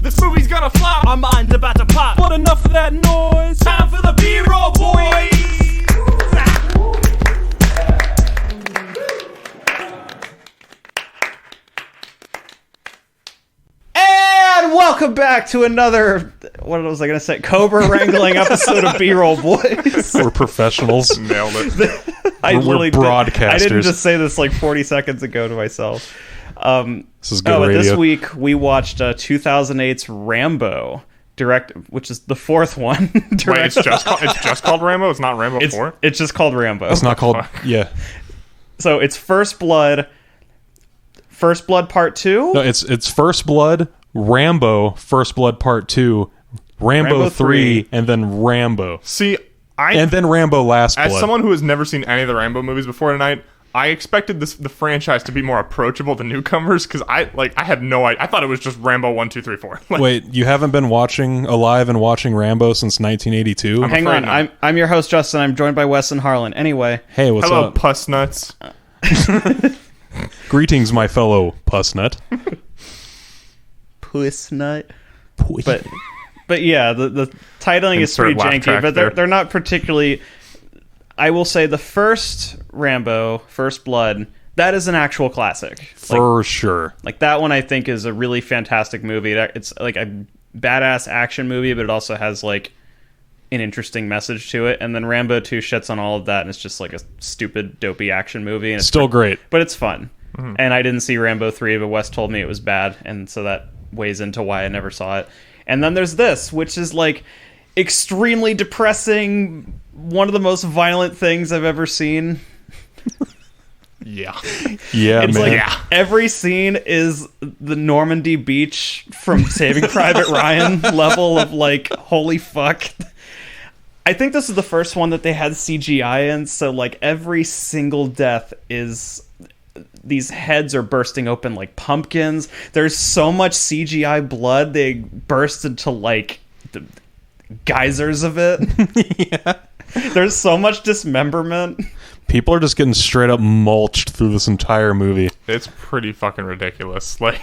This movie's gonna flop. Our mind's about to pop. But enough of that noise. Time for the B-roll, boys. And welcome back to another, what was I going to say, Cobra Wrangling episode of B-roll, boys. We're professionals. Nailed it. We're broadcasters. I didn't just say this like 40 seconds ago to myself. This is good radio. This week we watched 2008's Rambo, which is the fourth one. Wait, it's just called Rambo? It's not Rambo 4? It's just called Rambo. It's not called... Yeah. So it's First Blood Part 2? No, it's First Blood, Rambo, First Blood Part 2, Rambo 3, and then Rambo. See, and then Rambo Last Blood. As someone who has never seen any of the Rambo movies before tonight, I expected the franchise to be more approachable to newcomers, because I had no idea. I thought it was just Rambo 1, 2, 3, 4. Wait, you haven't been alive and watching Rambo since 1982? Hang on, I'm your host, Justin. I'm joined by Wes and Harlan. Anyway. Hey, what's Hello, up? puss nuts. Greetings, my fellow puss nut. Puss nut. But yeah, the titling is pretty janky, but they're not particularly... I will say the first Rambo, First Blood, that is an actual classic. For sure. Like, that one I think is a really fantastic movie. It's like a badass action movie, but it also has like an interesting message to it. And then Rambo 2 shits on all of that, and it's just like a stupid, dopey action movie. And it's still great. But it's fun. Mm-hmm. And I didn't see Rambo 3, but Wes told me it was bad, and so that weighs into why I never saw it. And then there's this, which is like extremely depressing, one of the most violent things I've ever seen. Yeah. Yeah, it's man. Like every scene is the Normandy Beach from Saving Private Ryan level of like, holy fuck. I think this is the first one that they had CGI in, so like every single death is... These heads are bursting open like pumpkins. There's so much CGI blood, they burst into like the geysers of it. Yeah. There's so much dismemberment. People are just getting straight up mulched through this entire movie. It's pretty fucking ridiculous. Like,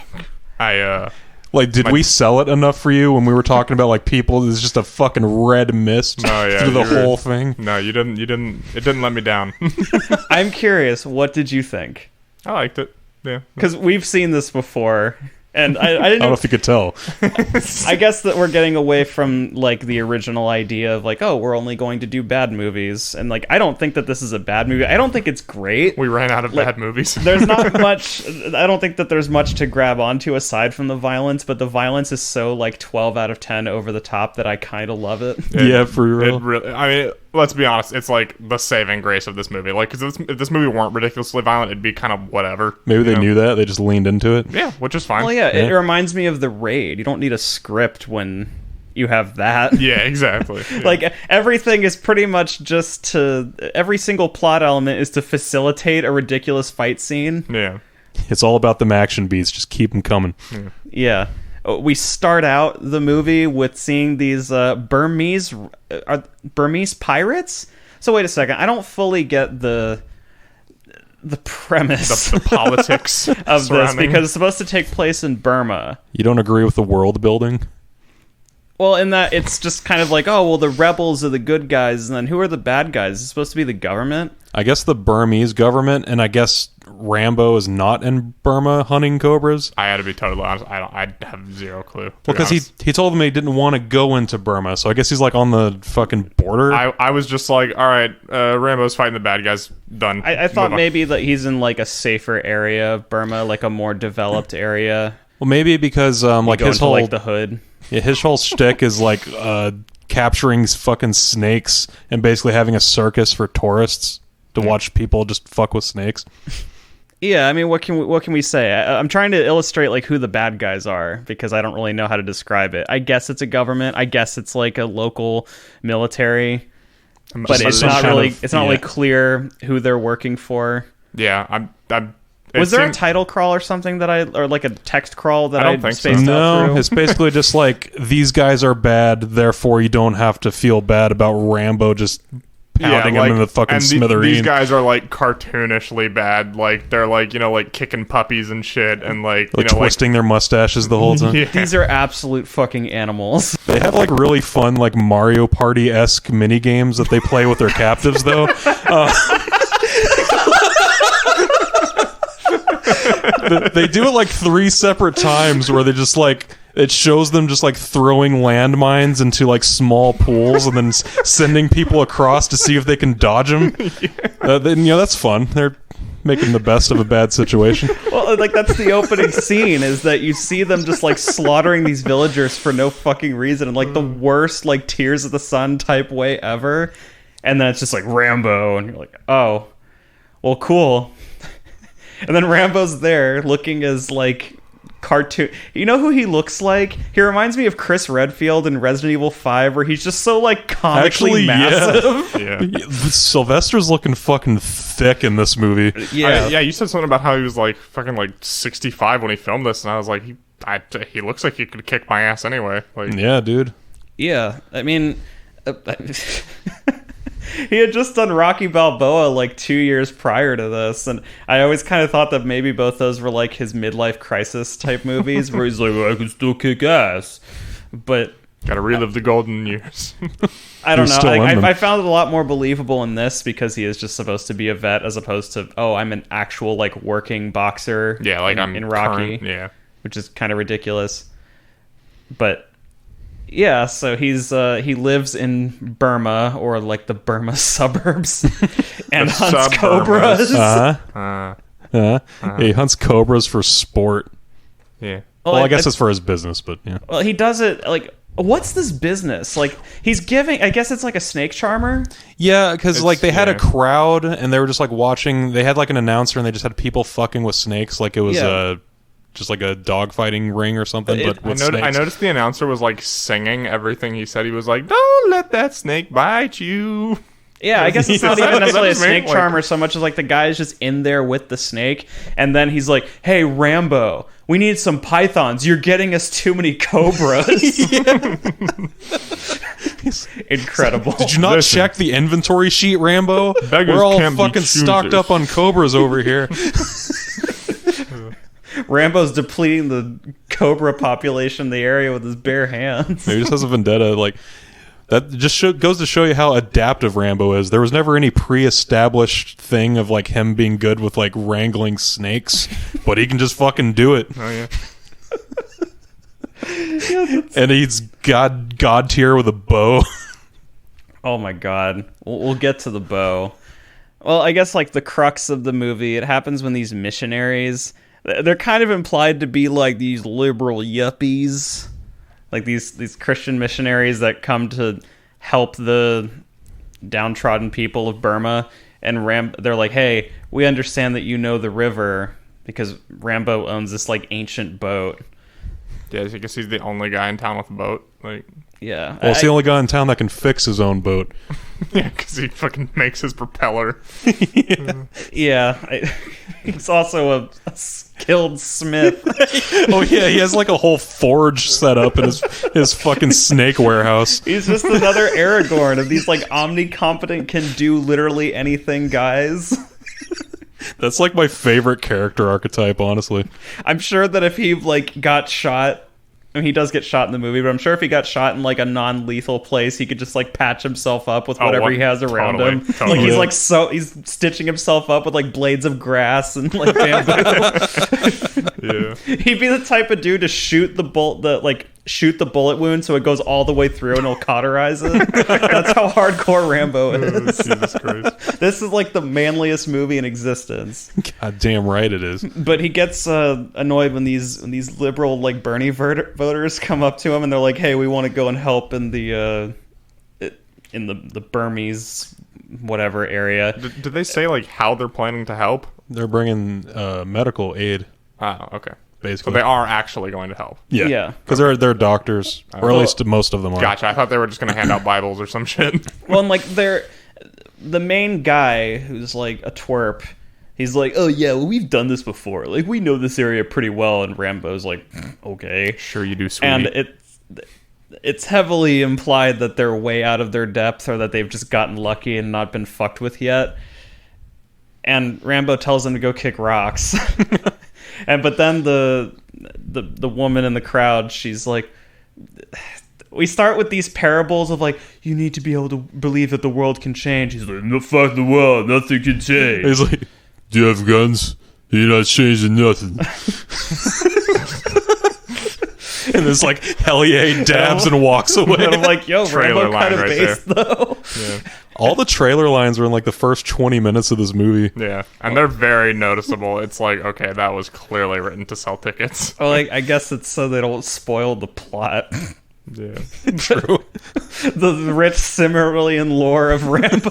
did we sell it enough for you when we were talking about like people? There's just a fucking red mist through the whole thing. No, you didn't. It didn't let me down. I'm curious. What did you think? I liked it. Yeah, because we've seen this before. And I didn't I don't know if you could tell. I guess that we're getting away from like the original idea of like, oh, we're only going to do bad movies. And like, I don't think that this is a bad movie. I don't think it's great. We ran out of bad movies. There's not much. I don't think that there's much to grab onto aside from the violence. But the violence is so like 12 out of 10 over the top that I kind of love it. Yeah, for real. I mean, let's be honest. It's like the saving grace of this movie. Like, because if this movie weren't ridiculously violent, it'd be kind of whatever. Maybe they knew that. They just leaned into it. Yeah, which is fine. Well, yeah. It reminds me of The Raid. You don't need a script when you have that. Yeah, exactly. Yeah. Like, everything is pretty much just every single plot element is to facilitate a ridiculous fight scene. Yeah. It's all about them action beats. Just keep them coming. Yeah. We start out the movie with seeing these Burmese pirates. So wait a second. I don't fully get the premise, the politics of this, because it's supposed to take place in Burma. You don't agree with the world building? Well, in that it's just kind of like, oh, well, the rebels are the good guys, and then who are the bad guys? It's supposed to be the government? I guess the Burmese government, and I guess Rambo is not in Burma hunting cobras. I had to be totally honest. I have zero clue. Well, because he told them he didn't want to go into Burma, so I guess he's like on the fucking border. I was just like, all right, Rambo's fighting the bad guys. Done. I thought maybe that he's in like a safer area of Burma, like a more developed area. Well, maybe because like his whole like the hood. Yeah, his whole shtick is like capturing fucking snakes and basically having a circus for tourists to watch people just fuck with snakes. Yeah, I mean, what can we say? I'm trying to illustrate like who the bad guys are, because I don't really know how to describe it. I guess it's a government. I guess it's like a local military, but it's not really clear who they're working for. Yeah, Was there a title crawl or something or like a text crawl that I think spaced so. out through? No, it's basically just like, these guys are bad, therefore you don't have to feel bad about Rambo just pounding him in the fucking and smithereen. These guys are like cartoonishly bad. Like they're like like kicking puppies and shit, and like twisting their mustaches the whole time. Yeah. These are absolute fucking animals. They have like really fun like Mario Party-esque mini games that they play with their captives though. They do it like 3 separate times where they just like it shows them just like throwing landmines into like small pools and then sending people across to see if they can dodge them. Then that's fun. They're making the best of a bad situation. Well, like that's the opening scene is that you see them just like slaughtering these villagers for no fucking reason in like the worst like Tears of the Sun type way ever. And then it's just like Rambo and you're like, oh, well, cool. And then Rambo's there looking as like cartoon. You know who he looks like? He reminds me of Chris Redfield in Resident Evil 5 where he's just so like comically massive. Yeah. Sylvester's looking fucking thick in this movie. Yeah. You said something about how he was like fucking like 65 when he filmed this, and I was like, he looks like he could kick my ass anyway. Like, Yeah, dude. Yeah. I mean, he had just done Rocky Balboa like 2 years prior to this, and I always kind of thought that maybe both those were like his midlife crisis type movies where he's like, I can still kick ass. But gotta relive the golden years. I don't He's know. still in them. I found it a lot more believable in this because he is just supposed to be a vet as opposed to, oh, I'm an actual like working boxer. Yeah, like I'm in Rocky. current, yeah. Which is kind of ridiculous. But yeah, so he lives in Burma or like the Burma suburbs and hunts cobras. He hunts cobras for sport. Yeah. Well, I guess it's for his business, but yeah. Well, he does it like, what's this business? Like he's giving, I guess it's like a snake charmer. Yeah, because like they had a yeah. crowd and they were just like watching. They had like an announcer and they just had people fucking with snakes, like it was just like a dogfighting ring or something. But with snakes. I noticed the announcer was like singing everything he said. He was like, "Don't let that snake bite you." Yeah, I guess it's not even necessarily a snake like, charmer so much as like the guy's just in there with the snake, and then he's like, "Hey, Rambo, we need some pythons. You're getting us too many cobras." Incredible. Did you not check the inventory sheet, Rambo? Beggars We're all can't be fucking stocked choosers. up on cobras over here. Rambo's depleting the cobra population in the area with his bare hands. Maybe he just has a vendetta. Like that just goes to show you how adaptive Rambo is. There was never any pre-established thing of like him being good with like wrangling snakes, but he can just fucking do it. Oh yeah. And he's god tier with a bow. Oh my god. We'll get to the bow. Well, I guess like the crux of the movie, it happens when these missionaries, they're kind of implied to be like these liberal yuppies, like these Christian missionaries that come to help the downtrodden people of Burma. And they're like, hey, we understand that you know the river because Rambo owns this like ancient boat. Yeah, I guess he's the only guy in town with a boat. Like, Yeah. Well, it's the only guy in town that can fix his own boat. yeah, because he fucking makes his propeller. Yeah. He's also a skilled smith. Oh yeah, he has like a whole forge set up in his fucking snake warehouse. He's just another Aragorn of these like omnicompetent can do literally anything guys. That's like my favorite character archetype, honestly. I'm sure that if he like got shot, I mean, he does get shot in the movie, but I'm sure if he got shot in like a non-lethal place, he could just like patch himself up with whatever he has around him. Totally. Like he's like he's stitching himself up with like blades of grass and like bamboo. Yeah. He'd be the type of dude to shoot the bullet wound so it goes all the way through and he'll cauterize it. That's how hardcore Rambo is. Jesus Christ. This is like the manliest movie in existence. God damn right it is. But he gets annoyed when these liberal like Bernie voters come up to him and they're like, "Hey, we want to go and help in the Burmese whatever area." Did they say like how they're planning to help? They're bringing medical aid, Oh, okay. So basically. they are actually going to help. Yeah. Because they're doctors, or at least most of them are. Gotcha. I thought they were just going to hand out Bibles or some shit. Well, and like the main guy who's like a twerp. He's like, "Oh yeah, well, we've done this before. Like we know this area pretty well." And Rambo's like, "Okay." Sure you do, sweetie. And it's heavily implied that they're way out of their depth or that they've just gotten lucky and not been fucked with yet. And Rambo tells them to go kick rocks. But then the woman in the crowd, she's like, we start with these parables of like, you need to be able to believe that the world can change. He's like, no, fuck the world, nothing can change. He's like, do you have guns? You're not changing nothing. And this like hell yeah dabs and walks away. And I'm like, yo, Trailer Rambo kind of line right based though. Yeah. All the trailer lines are in like the first 20 minutes of this movie. Yeah, and they're very noticeable. It's like, okay, that was clearly written to sell tickets. Well, like, I guess it's so they don't spoil the plot. Yeah. True. The rich Cimmerian lore of Rambo.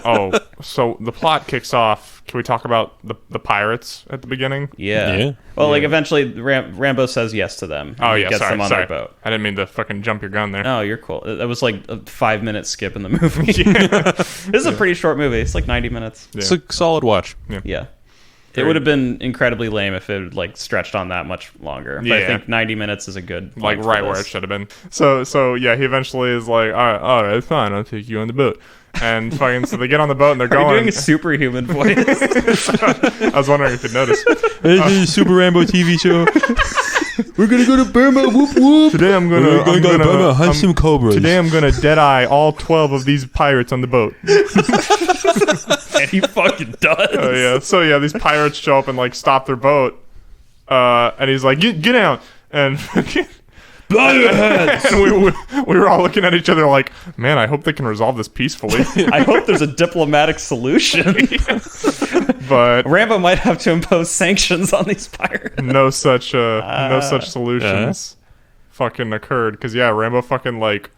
Oh, so the plot kicks off. Can we talk about the pirates at the beginning? Yeah. Well, like, eventually Rambo says yes to them. Oh, and yeah, gets sorry, them on sorry. their boat. I didn't mean to fucking jump your gun there. No, you're cool. That was like a 5-minute skip in the movie. This is a pretty short movie. It's like 90 minutes. It's a solid watch. Yeah. It would have been incredibly lame if it like stretched on that much longer. But I Yeah. think 90 minutes is a good Like length for right where this. it should have been. So yeah, he eventually is like, all right, fine, I'll take you on the boat. And fucking, so they get on the boat and they're You're going. doing a superhuman voice. I was wondering if you'd notice. This is a Super Rambo TV show. We're gonna go to Burma. Whoop whoop. Today I'm gonna, We're going to go to Burma, hunt some cobras. Today I'm gonna deadeye all 12 of these pirates on the boat. And he fucking does. Oh yeah. So yeah, these pirates show up and like stop their boat. And he's like, get out. And Bow your heads. and we were all looking at each other like, man, I hope they can resolve this peacefully. I hope there's a diplomatic solution. But Rambo might have to impose sanctions on these pirates. no such solutions fucking occurred. Because yeah, Rambo fucking like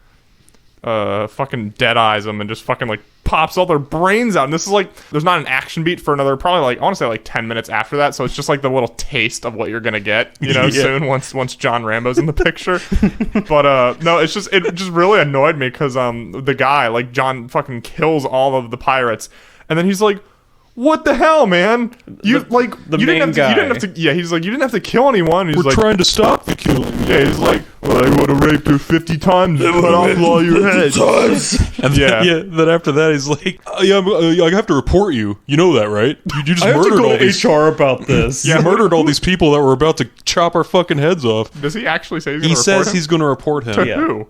fucking dead eyes them and just fucking like pops all their brains out. And this is like, there's not an action beat for another probably like, I want to say like 10 minutes after that. So it's just like the little taste of what you're gonna get, you know, soon once John Rambo's in the picture. But no, it just really annoyed me because the guy, like, John fucking kills all of the pirates, and then he's like, what the hell, man? You The you main didn't have to. Yeah, he's like, you didn't have to kill anyone. He's We're like, trying to stop the killing. yeah, he's like, well, I would have raped her 50 times and cut off all your heads. And Yeah. then after that, he's like, I have to report you. You know that, right? You just murdered all these. HR about this. You murdered all these people that were about to chop our fucking heads off. Does he actually say he's He gonna report says him? he's going to report him. Yeah. Who?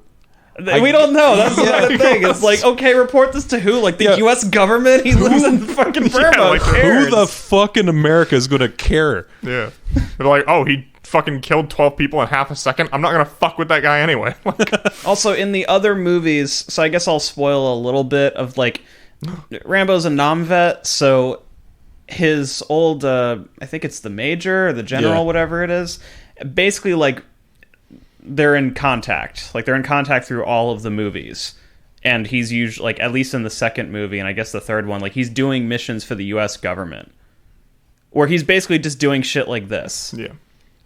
We don't know. That's the thing. It's like, okay, report this to who? Like the U.S. government? He lives in fucking Burma. like, Who Who cares? the fuck in America is going to care? Yeah. They're like, oh, he fucking killed 12 people in half a second. I'm not gonna fuck with that guy anyway. Like, Also, in the other movies, so I guess I'll spoil a little bit of like, Rambo's a nom-vet, so his old, I think it's the major or the general, Yeah. whatever it is, basically like, they're in contact. Like, they're in contact through all of the movies. And he's usually, like, at least in the second movie, and I guess the third one, like, he's doing missions for the U.S. government. Where he's basically just doing shit like this. yeah.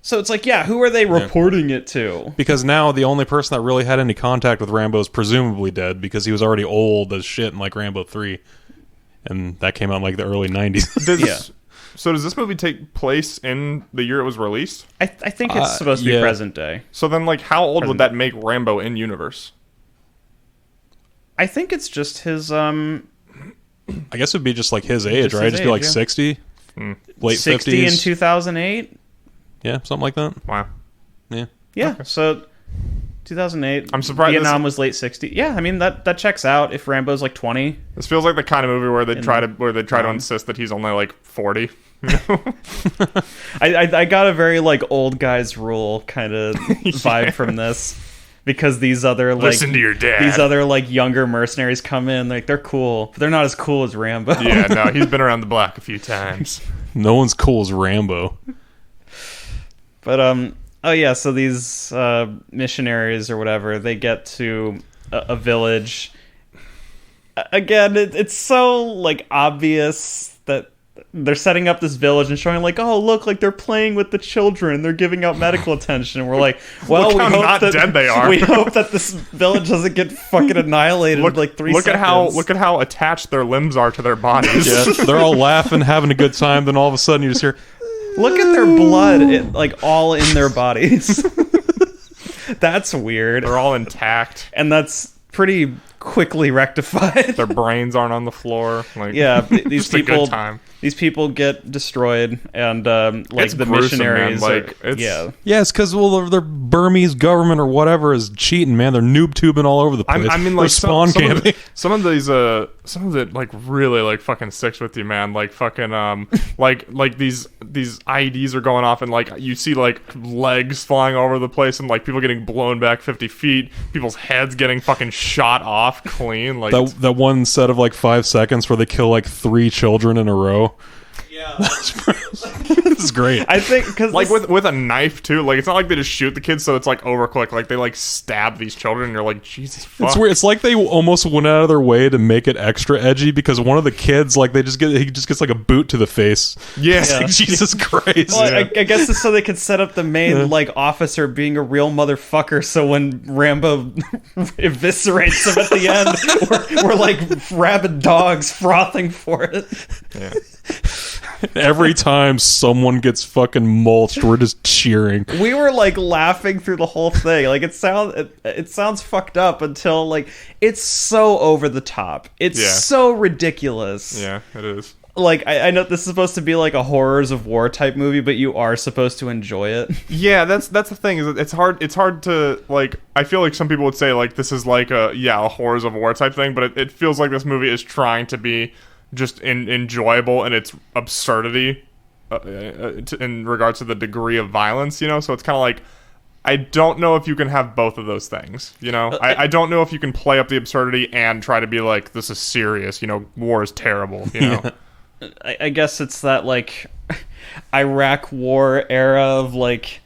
So it's like, yeah, who are they reporting it to? Because now the only person that really had any contact with Rambo is presumably dead because he was already old as shit in like Rambo 3. And that came out in like the early 90s. Yeah. So does this movie take place in the year it was released? I think it's supposed to be yeah. present day. So then, like, how old would that make Rambo in universe? I think it's just his, I guess it'd be just like his age, Just right? his Just be like age, yeah. 60, late 60 in 50s. 2008. Yeah, something like that. Wow. Yeah. Yeah, so 2008. I'm surprised Vietnam was late 60. Yeah, I mean that checks out if Rambo's like 20. This feels like the kind of movie where they try to insist that he's only like 40. You know? I got a very like old guys rule kind of vibe from this because these other like Listen to your dad. These other like younger mercenaries come in, like they're cool, but they're not as cool as Rambo. Yeah, no, he's been around the block a few times. No one's cool as Rambo. But oh yeah, so these missionaries or whatever, they get to a village. Again, it's so like obvious that they're setting up this village and showing like, oh look, like they're playing with the children, they're giving out medical attention. And we're like, well, Look we how hope not that dead they are. we hope that this village doesn't get fucking annihilated in like 3 Look seconds. at how attached their limbs are to their bodies. Yeah, they're all laughing, having a good time. Then all of a sudden, you just hear, Look at their blood, like all in their bodies. That's weird. They're all intact. And that's pretty quickly rectified. Their brains aren't on the floor. Like, Yeah, these just a people. good time. These people get destroyed, and It's the gruesome, missionaries. man. Like, are, it's- yeah, Yeah, it's because their Burmese government or whatever is cheating, man. They're noob tubing all over the place. I mean, They're like spawn camping. some of it like really like fucking sticks with you, man. Like fucking like these IEDs are going off, and like you see like legs flying all over the place, and like people getting blown back 50 feet, people's heads getting fucking shot off clean. Like That one set of like 5 seconds where they kill like 3 children in a row. yeah. This is great. I think because like with a knife too. Like it's not like they just shoot the kids, so it's like overcooked. Like they like stab these children, and you're like, Jesus fuck. It's weird. It's like they almost went out of their way to make it extra edgy because one of the kids, like, he just gets like a boot to the face. Yeah. Yeah. Jesus Christ. Well, I guess it's so they could set up the main like officer being a real motherfucker. So when Rambo eviscerates him at the end, we're like rabid dogs frothing for it. Yeah. Every time someone gets fucking mulched, we're just cheering. We were like laughing through the whole thing. Like it sounds fucked up until like it's so over the top. It's Yeah. so ridiculous. Yeah, it is. Like I know this is supposed to be like a horrors of war type movie, but you are supposed to enjoy it. Yeah, that's the thing. Is it's hard to like. I feel like some people would say like this is like a horrors of war type thing, but it feels like this movie is trying to be just enjoyable in its absurdity in regards to the degree of violence, you know? So it's kind of like, I don't know if you can have both of those things, you know? I don't know if you can play up the absurdity and try to be like, this is serious, you know, war is terrible, you know? I guess it's that like Iraq war era of like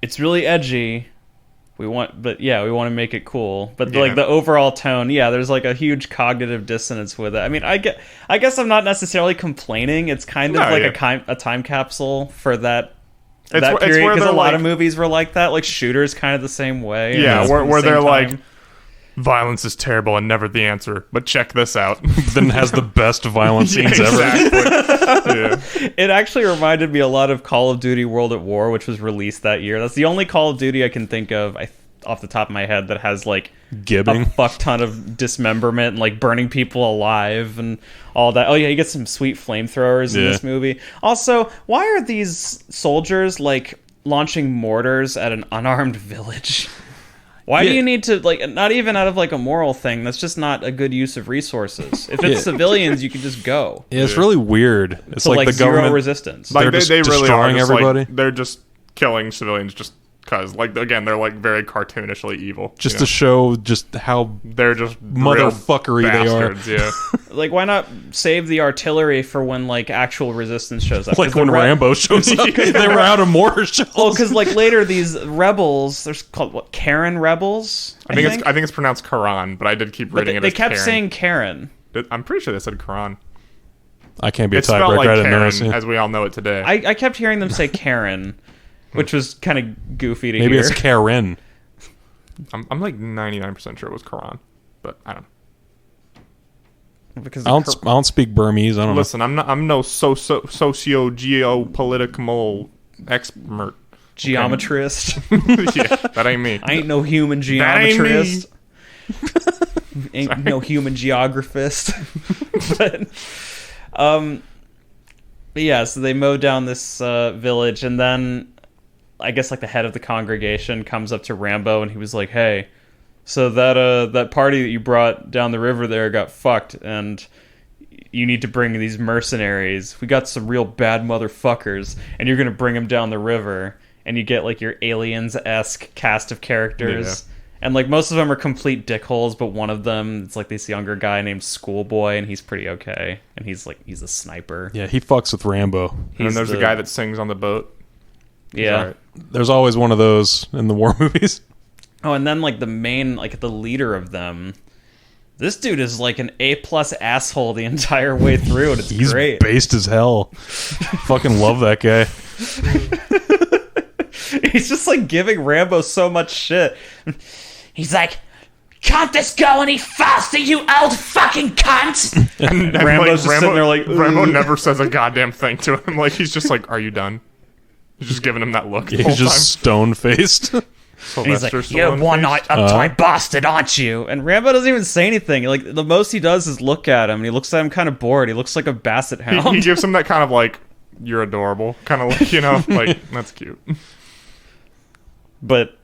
it's really edgy. We want to make it cool. But like the overall tone, there's like a huge cognitive dissonance with it. I mean, I guess I'm not necessarily complaining. It's kind of a time capsule for that period, because a lot of movies were like that. Like Shooter's kind of the same way. Yeah, where they're like, time. Violence is terrible and never the answer, but check this out. Then has the best violent scenes ever. Yeah. It actually reminded me a lot of Call of Duty World at War, which was released that year. That's the only Call of Duty I can think of off the top of my head that has like Gibbing. a fuck ton of dismemberment and like burning people alive and all that. Oh yeah, you get some sweet flamethrowers in this movie. Also, why are these soldiers like launching mortars at an unarmed village? Why do you need to, like, not even out of, like, a moral thing, that's just not a good use of resources. If it's civilians, you can just go. Yeah, it's really weird. It's So, like the zero government resistance. Like They're they really are destroying just, everybody? Like, they're just killing civilians just because, like, again, they're like very cartoonishly evil. just you to know? show just how They're just motherfuckery real they are. bastards, Yeah. Like, why not save the artillery for when, like, actual resistance shows up? like when Rambo shows up. They were out of mortar shells. Well, because, like, later these rebels, there's called, what, Karen rebels? I think it's pronounced Quran, but I did keep reading it. They as kept Karen. saying Karen. I'm pretty sure they said Quran. I can't be a It's spelled tiebreaker. like I didn't Karen, notice. as we all know it today. I kept hearing them say Karen, which was kind of goofy to Maybe hear. it's Karen. I'm like 99% sure it was Quran, but I don't know. Because I don't speak Burmese. I don't Listen, I'm no socio-geopolitical expert. geometrist. Yeah, that ain't me. I ain't no human That ain't me. geometrist. Ain't no human geographist. but yeah, so they mow down this village, and then I guess like the head of the congregation comes up to Rambo, and he was like, "Hey, so that party that you brought down the river there got fucked, and you need to bring these mercenaries. We got some real bad motherfuckers, and you're gonna bring them down the river." And you get like your Aliens-esque cast of characters. Yeah. And like most of them are complete dickholes, but one of them, it's like this younger guy named Schoolboy, and he's pretty okay. And he's a sniper. know. Yeah, he fucks with Rambo. And then there's the guy that sings on the boat. Yeah. Alright. There's always one of those in the war movies. Oh, and then like the main, like the leader of them, this dude is like an A+ asshole the entire way through, and it's He's great. based as hell. Fucking love that guy. He's just like giving Rambo so much shit. He's like, can't this go any faster, you old fucking cunt? And Rambo's just sitting there like, Rambo "Ugh." never says a goddamn thing to him. Like he's just like, "Are you done?" He's just giving him that look. The He's whole just stone faced. And he's like, Sylvester "You're Stallone one-eyed face? uptight bastard, aren't you?" And Rambo doesn't even say anything. Like, the most he does is look at him, and he looks at him kind of bored. He looks like a basset hound. He gives him that kind of like, you're adorable, kind of like, you know, like, that's cute. But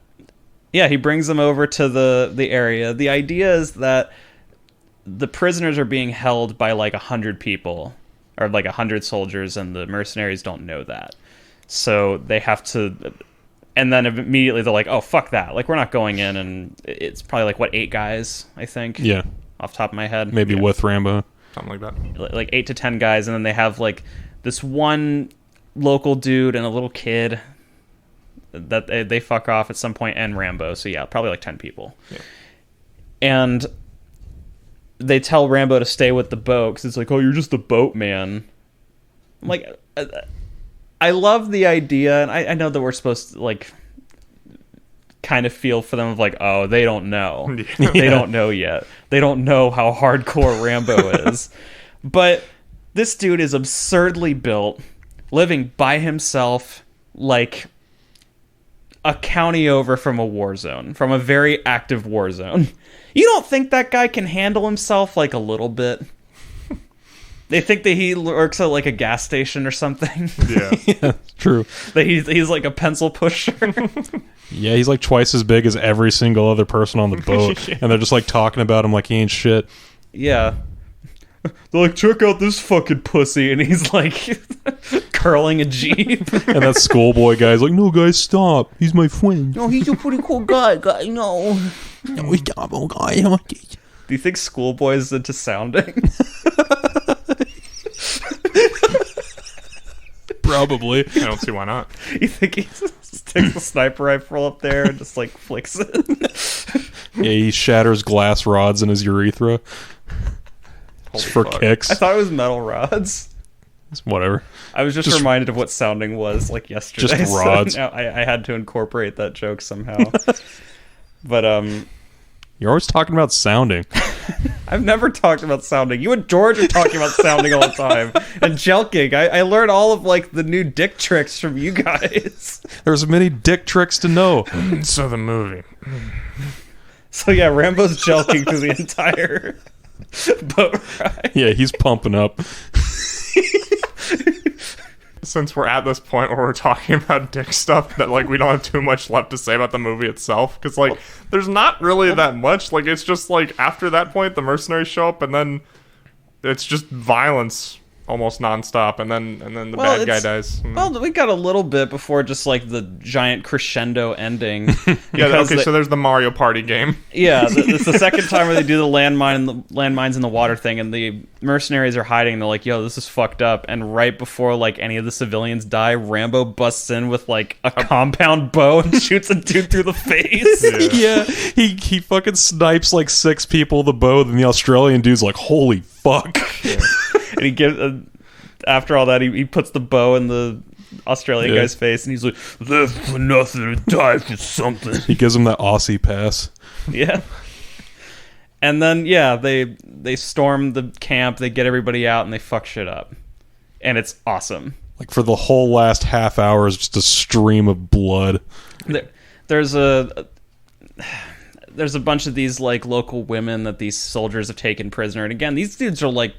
yeah, he brings them over to the area. The idea is that the prisoners are being held by like 100 people, or like 100 soldiers, and the mercenaries don't know that. So they have to, and then immediately they're like, "Oh, fuck that! Like, we're not going in." And it's probably like, what, 8 guys, I think. Yeah, off the top of my head, maybe with Rambo. Something like that. like 8 to 10 guys, and then they have like this one local dude and a little kid that they fuck off at some point, and Rambo. So yeah, probably like 10 people. Yeah. And they tell Rambo to stay with the boat because it's like, "Oh, you're just the boat man." I'm like, I love the idea, and I know that we're supposed to like kind of feel for them of like, oh, they don't know. Yeah. They don't know yet. They don't know how hardcore Rambo is. But this dude is absurdly built, living by himself, like a county over from a war zone, from a very active war zone. You don't think that guy can handle himself like a little bit? They think that he works at like a gas station or something. Yeah. Yeah, true. That he's like a pencil pusher. Yeah, he's like twice as big as every single other person on the boat, and they're just like talking about him like he ain't shit. Yeah. They're like, "Check out this fucking pussy," and he's like curling a jeep. And that schoolboy guy's like, "No, guys, stop. He's my friend." No, he's a pretty cool guy, no. No, he's not a guy. Do you think schoolboy's into sounding? Probably. I don't see why not. You think he just takes the sniper rifle up there and just like flicks it? Yeah, he shatters glass rods in his urethra. Just for fuck. kicks. I thought it was metal rods. It's whatever. I was just reminded of what sounding was like yesterday. Just so rods. now I had to incorporate that joke somehow. But You're always talking about sounding. I've never talked about sounding. You and George are talking about sounding all the time. And jelking. I learned all of like the new dick tricks from you guys. There's many dick tricks to know. So the movie. So yeah, Rambo's jelking through the entire boat ride. Yeah, he's pumping up. Since we're at this point where we're talking about dick stuff, that like we don't have too much left to say about the movie itself, because like there's not really that much. Like, it's just like after that point the mercenaries show up, and then it's just violence almost nonstop, and then the Well, bad guy it's- dies. Well, we got a little bit before just like the giant crescendo ending. Yeah, Because okay, so there's the Mario Party game. yeah, it's the second time where they do the landmines in the water thing, and the mercenaries are hiding. And they're like, "Yo, this is fucked up." And right before like any of the civilians die, Rambo busts in with like a compound bow and shoots a dude through the face. Yeah. Yeah, he fucking snipes like 6 people with the bow, then the Australian dude's like, "Holy fuck." And he gives after all that, he puts the bow in the Australian Yeah. guy's face, and he's like, "Live for nothing, die for something." He gives him that Aussie pass. Yeah. And then yeah, they storm the camp, they get everybody out, and they fuck shit up, and it's awesome. Like for the whole last half hour is just a stream of blood. There's a bunch of these like local women that these soldiers have taken prisoner, and again, these dudes are like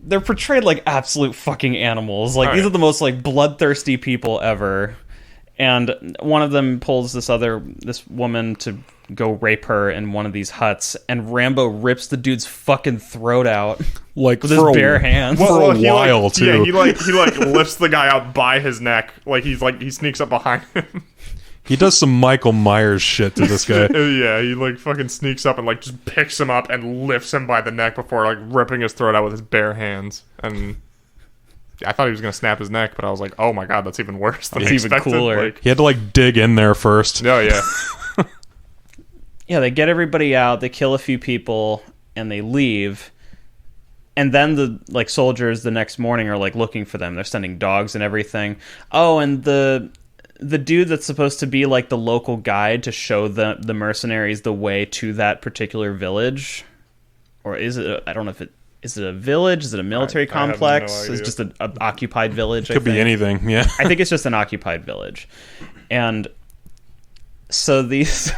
they're portrayed like absolute fucking animals. Like, these are the most like bloodthirsty people ever. And one of them pulls this woman to go rape her in one of these huts, and Rambo rips the dude's fucking throat out Like with his bare hands. For a he, while like, too. Yeah, he lifts the guy out by his neck. Like he sneaks up behind him. He does some Michael Myers shit to this guy. Yeah, he like fucking sneaks up and like just picks him up and lifts him by the neck before like ripping his throat out with his bare hands. And I thought he was gonna snap his neck, but I was like, oh my god, that's even worse than I It's even expected. cooler. Like, He had to like dig in there first. oh yeah. Yeah, they get everybody out, they kill a few people, and they leave. And then the like soldiers the next morning are like looking for them. They're sending dogs and everything. Oh, and the dude that's supposed to be like the local guide to show the mercenaries the way to that particular village, or is it? I don't know if is it a village? Is it a military I have no complex? It's idea. just an occupied village. Could be anything. Yeah. I think it's just an occupied village. And so these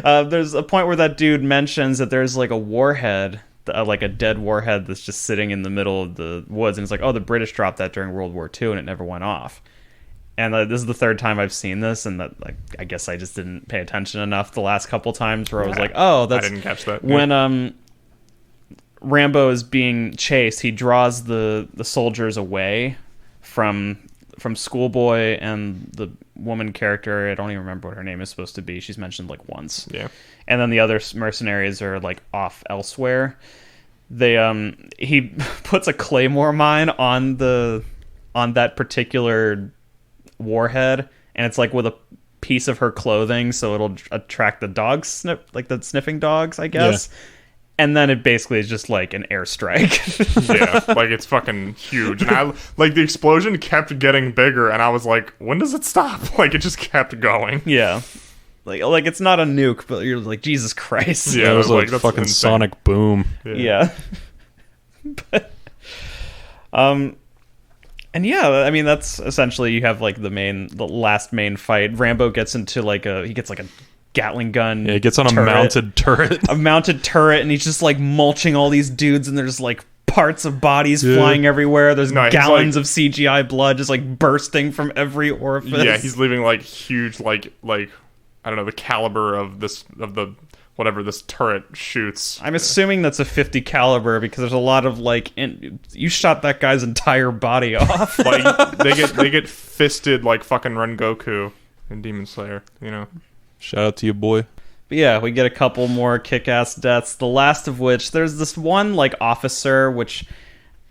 there's a point where that dude mentions that there's like a warhead, like a dead warhead that's just sitting in the middle of the woods, and it's like, oh, the British dropped that during World War II and it never went off. And this is the third time I've seen this, and that, like, I guess I just didn't pay attention enough the last couple times where I was like, oh, that's... I didn't catch that. When Rambo is being chased, he draws the soldiers away from Schoolboy and the woman character. I don't even remember what her name is supposed to be. She's mentioned like once. Yeah. And then the other mercenaries are like off elsewhere. They he puts a claymore mine on that particular warhead, and it's like with a piece of her clothing, so it'll attract the dogs, the sniffing dogs, I guess. Yeah. And then it basically is just like an airstrike. Yeah, like it's fucking huge. And I like the explosion kept getting bigger, and I was like, when does it stop? Like it just kept going. Yeah. Like it's not a nuke, but you're like, Jesus Christ. Yeah, it was like fucking insane. Sonic boom. Yeah. But and yeah, I mean that's essentially, you have like the last main fight. Rambo gets into like a Gatling gun. Yeah, he gets on a mounted turret. A mounted turret, and he's just like mulching all these dudes, and there's like parts of bodies flying everywhere. There's gallons of CGI blood just like bursting from every orifice. Yeah, he's leaving like huge like I don't know, the caliber of whatever this turret shoots. I'm assuming that's a 50 caliber because there's a lot of like you shot that guy's entire body off. Like they get fisted like fucking Rengoku in Demon Slayer, you know. Shout out to you, boy. But yeah, we get a couple more kick-ass deaths, the last of which, there's this one, like, officer, which,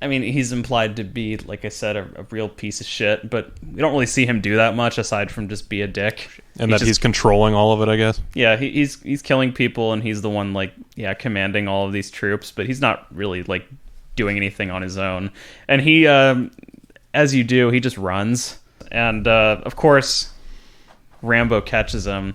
I mean, he's implied to be, like I said, a real piece of shit, but we don't really see him do that much, aside from just be a dick. And he's controlling all of it, I guess? Yeah, he's killing people, and he's the one, like, commanding all of these troops, but he's not really, like, doing anything on his own. And he, as you do, he just runs. And, of course, Rambo catches him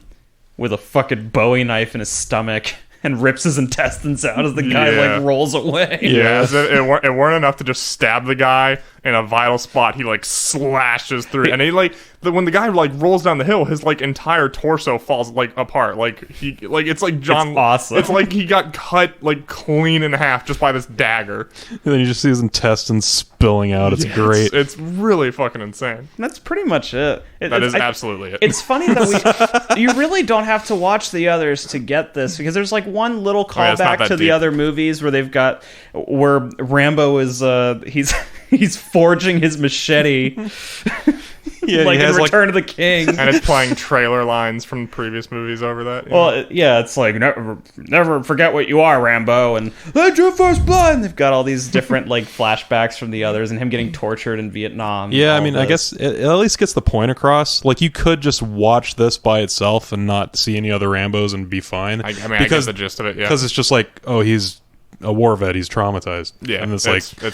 with a fucking Bowie knife in his stomach and rips his intestines out as the guy like rolls away. Yeah, it weren't enough to just stab the guy in a vital spot. He like slashes through, and he like when the guy like rolls down the hill, his like entire torso falls like apart. Like it's like John. It's awesome. It's like he got cut like clean in half just by this dagger. And then you just see his intestines spilling out. It's great. It's really fucking insane. And that's pretty much it. That is absolutely it. It's funny that you really don't have to watch the others to get this, because there's like one little callback to the other movies where Rambo is he's forging his machete. Yeah, like in Return of the King. And it's playing trailer lines from previous movies over that. Well, it's like, never forget what you are, Rambo, and that's your first blood. And they've got all these different like flashbacks from the others, and him getting tortured in Vietnam. Yeah, I mean, I guess it at least gets the point across. Like, you could just watch this by itself and not see any other Rambos and be fine. I get the gist of it, yeah. Because it's just like, oh, he's a war vet, he's traumatized. Yeah, and it's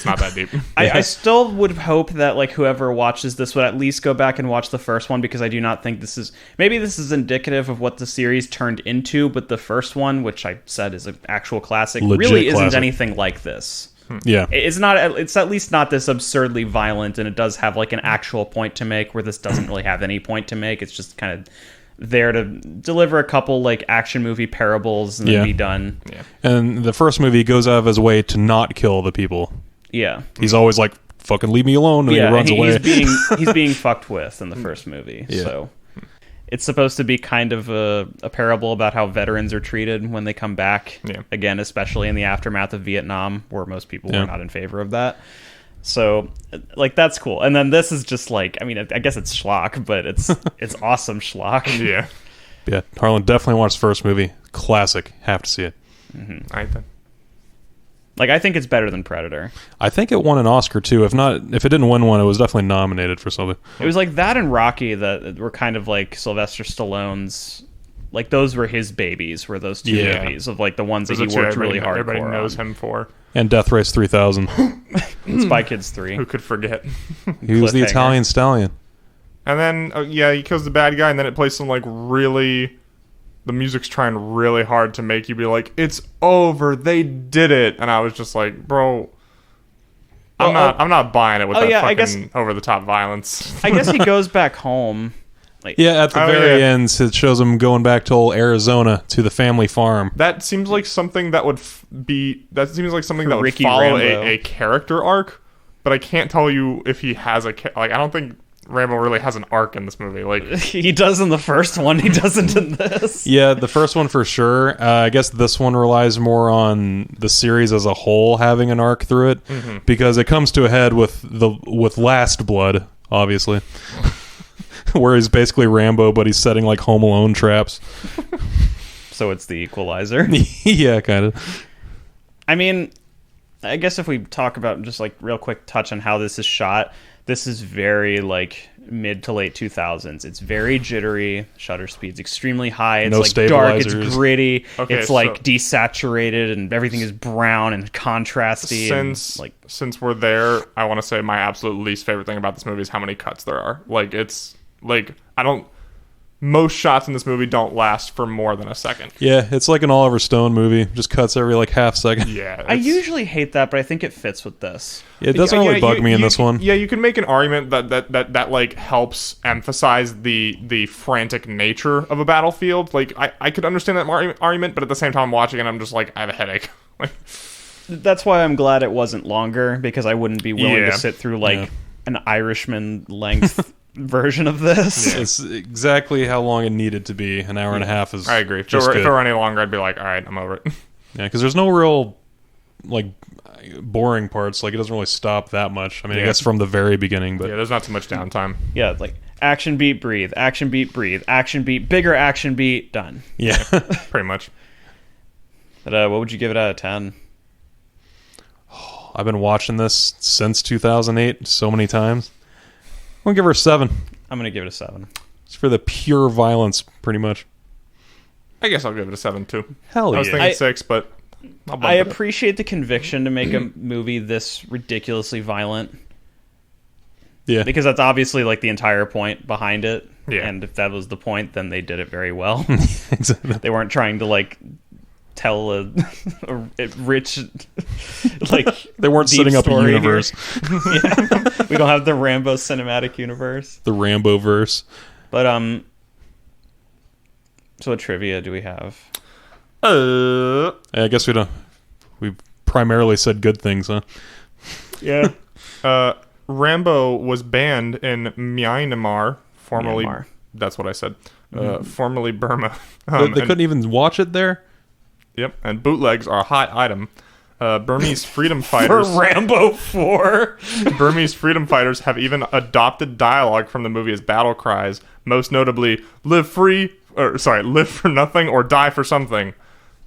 not that deep. I still would hope that like whoever watches this would at least go back and watch the first one, because I do not think this is indicative of what the series turned into, but the first one, which I said is an actual classic, really isn't anything like this. Yeah, it's not. It's at least not this absurdly violent, and it does have like an actual point to make, where this doesn't really have any point to make. It's just kind of there to deliver a couple like action movie parables and then be done. Yeah. And the first movie goes out of his way to not kill the people. Yeah. He's always like, fucking leave me alone, and he runs away. He's being fucked with in the first movie. Yeah. So it's supposed to be kind of a parable about how veterans are treated when they come back. Yeah. Again, especially in the aftermath of Vietnam, where most people were not in favor of that. So, like, that's cool. And then this is just like, I mean, I guess it's schlock, but it's awesome schlock. Yeah. Yeah, Harlan, definitely watch the first movie. Classic. Have to see it. Mm-hmm. I think. Like, I think it's better than Predator. I think it won an Oscar, too. If it didn't win one, it was definitely nominated for something. It was like that and Rocky that were kind of like Sylvester Stallone's, like, those were his babies, were those two movies of, like, the ones that he worked really hard for. Everybody knows him for. And Death Race 3000. Spy Kids 3. Who could forget? He was the Italian stallion. And then, he kills the bad guy, and then it plays some, like, really the music's trying really hard to make you be like, it's over, they did it. And I was just like, bro, I'm not buying it with that fucking over the top violence. I guess he goes back home. At the very end, it shows him going back to old Arizona to the family farm. That seems like something that would follow Rambo. a character arc, but I can't tell you if he has I don't think Rambo really has an arc in this movie. Like he does in the first one, he doesn't in this. Yeah, the first one for sure. I guess this one relies more on the series as a whole having an arc through it, because it comes to a head with Last Blood, obviously, where he's basically Rambo, but he's setting like Home Alone traps. So it's the Equalizer. Yeah, kind of. I mean, I guess if we talk about just like real quick touch on how this is shot. This is very like mid to late 2000s. It's very jittery. Shutter speed's extremely high. It's no like dark. It's stabilizers. gritty. Okay, it's like desaturated, and everything is brown and contrasty. Since we're there, I want to say my absolute least favorite thing about this movie is how many cuts there are. Like it's like most shots in this movie don't last for more than a second. Yeah, it's like an Oliver Stone movie. Just cuts every like half second. Yeah, I usually hate that, but I think it fits with this. It doesn't really bug me in this one. Yeah, you can make an argument that like helps emphasize the frantic nature of a battlefield. Like I could understand that argument, but at the same time, I'm watching it, I'm just like, I have a headache. Like That's why I'm glad it wasn't longer, because I wouldn't be willing to sit through like an Irishman length version of this. Yeah. It's exactly how long it needed to be. An hour and a half is. I agree. If it were any longer, I'd be like, all right, I'm over it. Yeah, because there's no real like boring parts. Like it doesn't really stop that much. I mean, I guess from the very beginning, but there's not too much downtime. Yeah, like action beat, breathe, action beat, breathe, action beat, bigger action beat, done. Yeah, pretty much. But what would you give it out of 10? I've been watching this since 2008 so many times. I'm gonna give her a 7. I'm gonna give it a 7. It's for the pure violence, pretty much. I guess I'll give it a 7 too. Hell yeah. I was thinking 6, but I appreciate the conviction to make a movie this ridiculously violent. Yeah, because that's obviously like the entire point behind it. Yeah, and if that was the point, then they did it very well. Exactly. They weren't trying to like tell a rich like they weren't setting up a universe. Yeah. We don't have the Rambo cinematic universe, the Rambo verse. But so what trivia do we have? I guess we primarily said good things, huh? Yeah. Rambo was banned in Myanmar, formerly that's what I said. Formerly Burma. They couldn't even watch it there. Yep, and bootlegs are a hot item. Burmese freedom fighters for Rambo 4. Burmese freedom fighters have even adopted dialogue from the movie as battle cries, most notably live for nothing or die for something.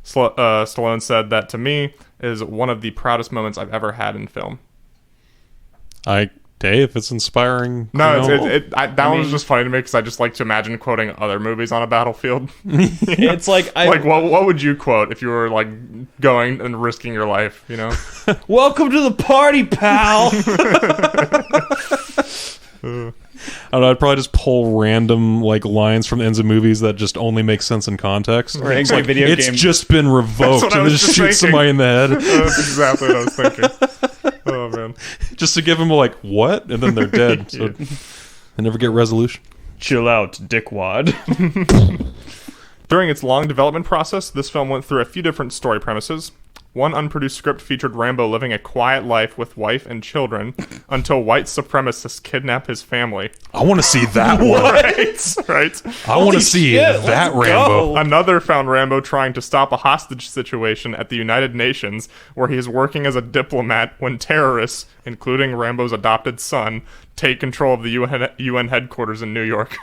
Stallone said that to me is one of the proudest moments I've ever had in film. If it's inspiring. No, that one was just funny to me because I just like to imagine quoting other movies on a battlefield. It's like what would you quote if you were like going and risking your life? You know, welcome to the party, pal. I don't know, I'd probably just pull random like lines from the ends of movies that just only make sense in context. Right, it's like it's just been revoked, and just shoot somebody in the head. That's exactly what I was thinking. Oh man, just to give them like what, and then they're dead. So they never get resolution. Chill out, dickwad. During its long development process, this film went through a few different story premises. One unproduced script featured Rambo living a quiet life with wife and children until white supremacists kidnap his family. I want to see that one. Right? I want to see that Rambo. Another found Rambo trying to stop a hostage situation at the United Nations, where he is working as a diplomat when terrorists, including Rambo's adopted son, take control of the UN headquarters in New York.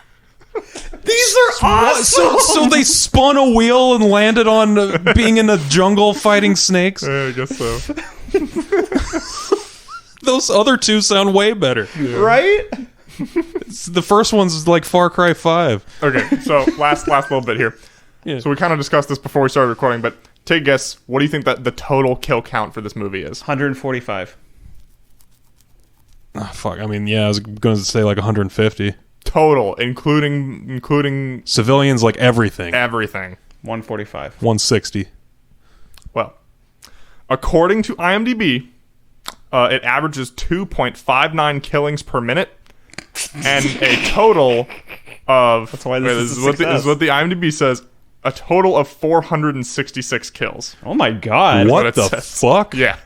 These are awesome. So they spun a wheel and landed on being in a jungle fighting snakes? I guess so. Those other two sound way better. Yeah. Right? The first one's like Far Cry 5. Okay, so last little bit here. Yeah. So we kind of discussed this before we started recording, but take a guess. What do you think that the total kill count for this movie is? 145. Oh, fuck. I mean, I was going to say like 150. Total, including civilians, like everything. 145. 160. Well, according to IMDb, it averages 2.59 killings per minute, and a total of. That's why this is a what success. is what the IMDb says. A total of 466 kills. Oh my god. what What it the says. fuck? Yeah,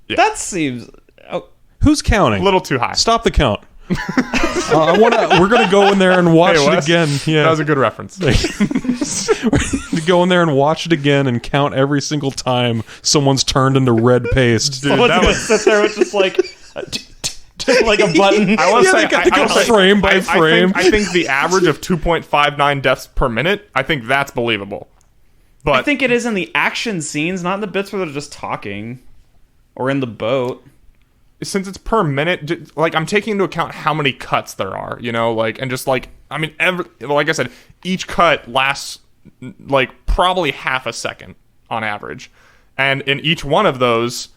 That seems... Oh, Who's counting? a little too high. Stop the count. We're gonna go in there and watch Hey, it Wes, again. Yeah, that was a good reference. to go in there and watch it again and count every single time someone's turned into red paste. Dude, someone's that gonna was, sit there with just like... like a button. I want to Yeah, say, they go frame by frame. I think the average of 2.59 deaths per minute. I think that's believable. But I think it is in the action scenes, not in the bits where they're just talking. Or in the boat. since it's per minute, like I'm taking into account how many cuts there are, you know, like, and just like, I mean, like I said, each cut lasts like probably half a second on average, and in each one of those,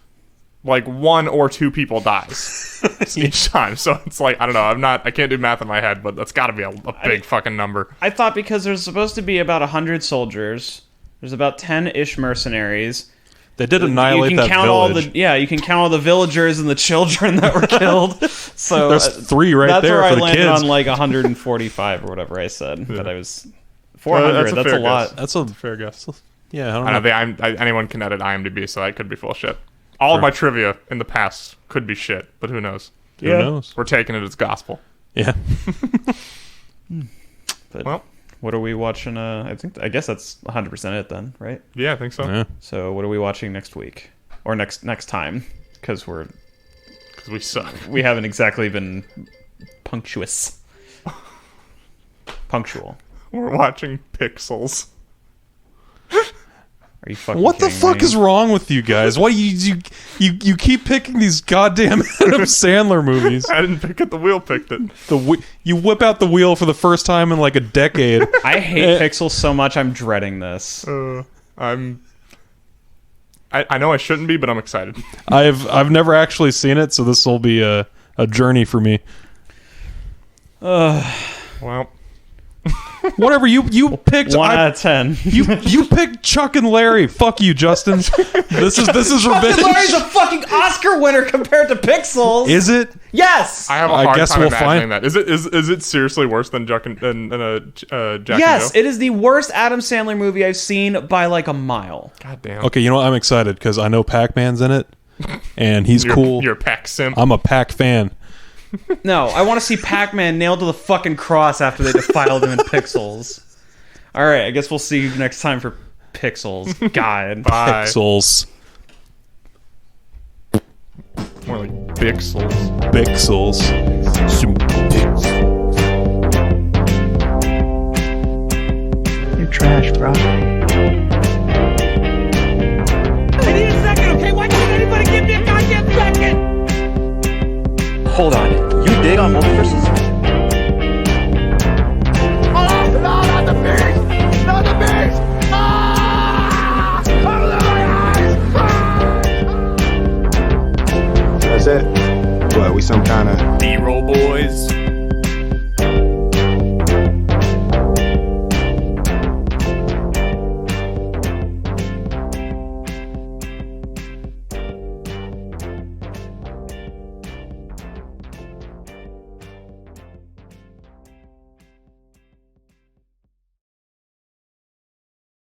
like 1 or 2 people dies each time. So it's like, I don't know, I can't do math in my head, but that's got to be a big fucking number. I thought because there's supposed to be about 100 soldiers, there's about 10-ish mercenaries. They did annihilate you can that count village. all the you can count all the villagers and the children that were killed. So There's 3 right that's there where for I the landed kids. on like 145 or whatever I said. But I was 400. That's a fair lot. guess. That's a Fair guess. yeah. I don't I know. know anyone can edit IMDb, so that could be full of shit. All of my trivia in the past could be shit, but who knows? Who knows? We're taking it as gospel. Yeah. But Well, what are we watching? I guess that's 100% it then, right? yeah, I think so. Yeah. So what are we watching next week or next time? Because Because we suck. we haven't exactly been punctual. We're watching Pixels. Are you fucking What the kidding fuck me? is wrong with you guys? Why you keep picking these goddamn Adam Sandler movies? I didn't pick it, the wheel picked it. You whip out the wheel for the first time in like a decade. I hate Pixels so much. I'm dreading this. I know I shouldn't be, but I'm excited. I've never actually seen it, so this will be a journey for me. Well, Whatever you picked. 1 out of 10. You picked Chuck and Larry. Fuck you, Justin. This is revenge. Larry's a fucking Oscar winner compared to Pixels. Is it? Yes. I have a I hard guess time we'll imagining find- that. Is it seriously worse than Jack and Joe? Yes, it is the worst Adam Sandler movie I've seen by like a mile. God damn. Okay, you know what? I'm excited because I know Pac-Man's in it, and he's cool. You're a Pac simp. I'm a Pac fan. No, I want to see Pac-Man nailed to the fucking cross after they defiled him in Pixels. All right, I guess we'll see you next time for Pixels. God. Bye. Pixels. More like Pixels. Pixels. Some pixels. You're trash, bro. I need a second, okay? Why can't anybody give me a goddamn second? Hold on. You dig on multiverses? Oh, no, not the beast! Not the beast! Ah! Open my eyes! That's it. What, we some kind of B-roll boys.